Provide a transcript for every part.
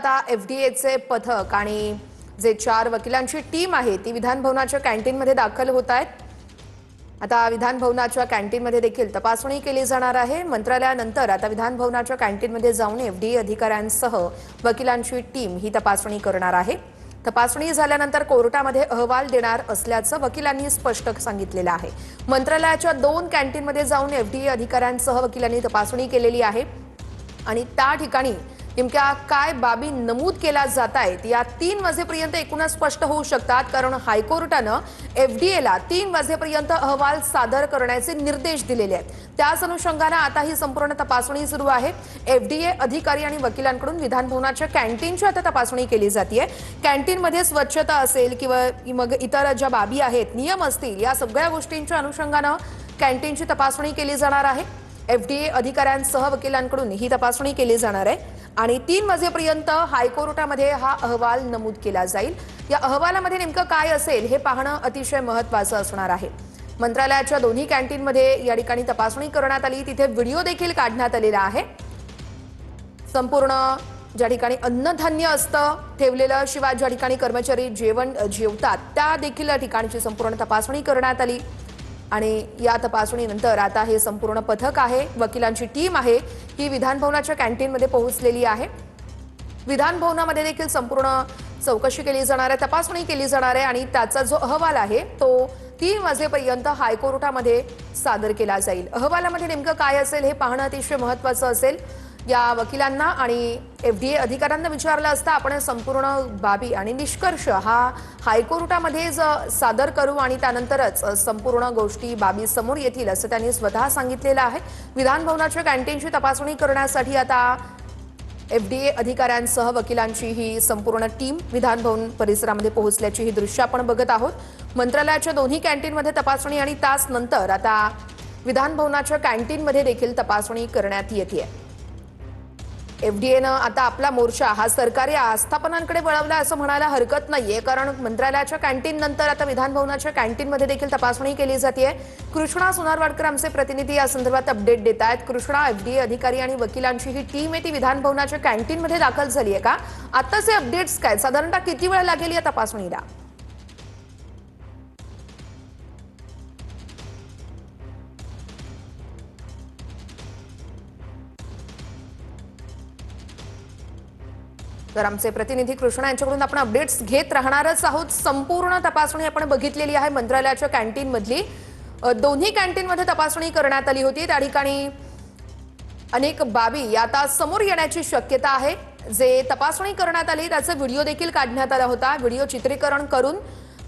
आता एफडीएचे पथक आणि जे 4 वकिलांची टीम आहे ती विधान भवनाच्या कॅन्टीनमध्ये दाखल होत आहेत। आता विधान भवनाच्या कॅन्टीनमध्ये देखील तपासणी केली जाणार आहे। मंत्रालयानंतर आता विधान भवनाच्या कॅन्टीनमध्ये जाऊन एफडीए अधिकाऱ्यांसह वकिलांची टीम ही तपासणी करणार आहे। तपासणी झाल्यानंतर कोर्टामध्ये अहवाल देणार असल्याचं वकिलांनी स्पष्ट सांगितलेलं आहे। मंत्रालयाच्या 2 कॅन्टीनमध्ये जाऊन एफडीए अधिकाऱ्यांसह वकिलांनी तपासणी केलेली आहे आणि त्या ठिकाणी नेमक्या काय बाबी नमूद केल्या जात आहेत या 3 वाजेपर्यंत एकूणच स्पष्ट होऊ शकतात, कारण हायकोर्टानं एफडीएला 3 वाजेपर्यंत अहवाल सादर करण्याचे निर्देश दिलेले आहेत। त्याच अनुषंगाने आता ही संपूर्ण तपासणी सुरू आहे। एफडीए अधिकारी आणि वकिलांकडून विधान भवनाच्या कॅन्टीनची आता तपासणी केली जाते। कॅन्टीनमध्ये स्वच्छता असेल किंवा मग इतर ज्या बाबी आहेत, नियम असतील, या सगळ्या गोष्टींच्या अनुषंगाने कॅन्टीनची तपासणी केली जाणार आहे। एफडीए अधिकाऱ्यांसह वकिलांकडून ही तपासणी केली जाणार आहे आणि 3 वाजेपर्यंत हायकोर्टामध्ये हा अहवाल नमूद केला जाईल। या अहवालामध्ये नेमकं काय असेल हे पाहणं अतिशय महत्त्वाचं असणार आहे। मंत्रालयाच्या दोन्ही कॅन्टीनमध्ये या ठिकाणी तपासणी करण्यात आली, तिथे व्हिडिओ देखील काढण्यात आलेला आहे। संपूर्ण ज्या ठिकाणी अन्नधान्य असतं ठेवलेलं, शिवाय ज्या ठिकाणी कर्मचारी जेवण जेवतात त्या देखील ठिकाणची संपूर्ण तपासणी करण्यात आली आणि या तपासणीनंतर आता हे संपूर्ण पथक आहे, वकिलांची टीम आहे, ही विधान भवनाच्या कॅन्टीनमध्ये पोहोचलेली आहे। विधान भवनामध्ये देखील संपूर्ण चौकशी केली जाणार आहे, तपासणी केली जाणार आहे आणि त्याचा जो अहवाल आहे तो 3 वाजेपर्यंत हायकोर्टामध्ये सादर केला जाईल। अहवालामध्ये नेमकं काय असेल हे पाहणं अतिशय महत्त्वाचं असेल। या वकिलांना आणि एफडीए अधिकाऱ्यांना विचारलं असता आपण संपूर्ण बाबी आणि निष्कर्ष हा हायकोर्टामध्ये सादर करू आणि त्यानंतरच संपूर्ण गोष्टी बाबी समोर येतील असं त्यांनी स्वतः सांगितलेलं आहे। विधान भवनाच्या कॅन्टीनची तपासणी करण्यासाठी आता एफडीए अधिकाऱ्यांसह वकिलांची ही संपूर्ण टीम विधान भवन परिसरामध्ये पोहोचल्याची ही दृश्य आपण बघत आहोत। मंत्रालयाच्या दोन्ही कॅन्टीनमध्ये तपासणी आणि तास नंतर आता विधान भवनाच्या कॅन्टीनमध्ये देखील तपासणी करण्यात येते। एफडीएनं आता आपला मोर्चा हा सरकारी आस्थापनांकडे वळवला असं म्हणायला हरकत नाहीये, कारण मंत्रालयाच्या कॅन्टीन नंतर आता विधान भवनाच्या कॅन्टीनमध्ये देखील तपासणी केली जाते। कृष्णा सोनारवाडकर आमचे प्रतिनिधी या संदर्भात अपडेट देत आहेत। कृष्णा, एफडीए अधिकारी आणि वकिलांची ही टीम आहे ती विधान भवनाच्या कॅन्टीनमध्ये दाखल झाली आहे का? आताचे अपडेट्स काय, साधारणतः किती वेळ लागेल या तपासणीला? तर आमचे प्रतिनिधी कृष्णा यांच्याकडून आपण अपडेट्स घेत राहणारच आहोत। संपूर्ण तपासणी आपण बघितलेली आहे मंत्रालयाच्या कॅन्टीनमधली। दोन्ही कॅन्टीनमध्ये तपासणी करण्यात आली होती, त्या ठिकाणी अनेक बाबी आता समोर येण्याची शक्यता आहे। जे तपासणी करण्यात आली त्याचा व्हिडिओ देखील काढण्यात आला होता। व्हिडिओ चित्रीकरण करून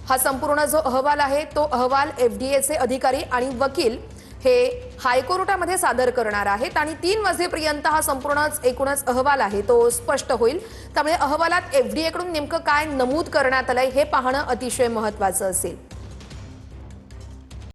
हा संपूर्ण जो अहवाल आहे तो अहवाल एफडीएचे अधिकारी आणि वकील हे हायकोर्टामध्ये सादर करणार आहेत आणि 3 वाजेपर्यंत हा संपूर्णच एकूणच अहवाल आहे तो स्पष्ट होईल। त्यामुळे अहवालात एफडीए कडून नेमकं काय नमूद करण्यात आलंय हे पाहणं अतिशय महत्त्वाचं असेल।